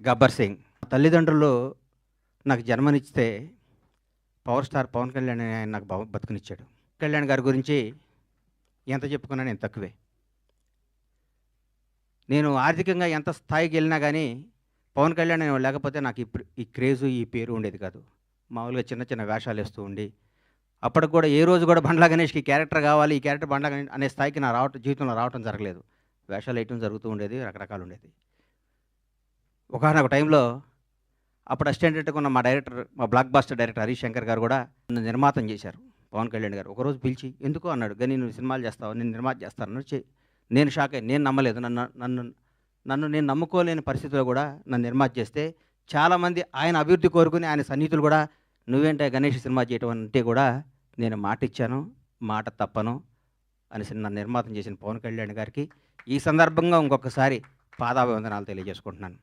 'గబ్బర్ సింగ్'. తల్లిదండ్రులు నాకు జన్మనిచ్చితే power star 'Pawan Kalyan' అనే ఆయన నాకు బతుకునిచ్చాడు. కళ్యాణ్ గారి గురించి ఎంత చెప్పుకున్నా నేను తక్కువే. నేను ఆర్థికంగా ఎంత స్థాయికెళ్ళినా గానీ, 'పవన్ కళ్యాణ్' అనేవాడు లేకపోతే నాకు ఇప్పుడు ఈ క్రేజు, ఈ పేరు ఉండేది కాదు. మామూలుగా చిన్న చిన్న వేషాలేస్తూ ఉండి, అప్పటికి కూడా ఏ రోజు కూడా 'బండ్ల గణేష్‌కి' ఈ క్యారెక్టర్ కావాలి, ఈ క్యారెక్టర్ 'బండ్ల గణేష్' అనే స్థాయికి నా జీవితంలో రావటం జరగలేదు. వేషాలేయటం జరుగుతూ ఉండేది, రకరకాలుండేది. ఒకానొక టైంలో అప్పుడు అసిస్టెంట్ డైరెక్టర్‌గా ఉన్న మా block buster director Harish Shankar గారు కూడా నన్ను నిర్మాతం చేశారు 'పవన్ కళ్యాణ్' గారు. ఒకరోజు పిలిచి, "ఎందుకు?" అన్నాడు. "గని నువ్వు సినిమాలు చేస్తావా? నేను నిర్మాత చేస్తానన్నాడు." నేను షాక్ అయ్యాను. నేను నమ్మలేదు. నన్ను నేను నమ్ముకోలేని పరిస్థితిలో కూడా నన్ను నిర్మాత చేస్తే, చాలామంది ఆయన అభివృద్ధి కోరుకుని ఆయన సన్నిహితులు కూడా, "నువ్వేంటే గణేష్ సినిమా చేయటం" అంటే కూడా నేను మాటిచ్చాను, మాట తప్పను అనేసి నన్ను నిర్మాతం చేసిన 'పవన్ కళ్యాణ్' గారికి ఈ సందర్భంగా ఇంకొకసారి పాదాభివందనాలు తెలియజేసుకుంటున్నాను.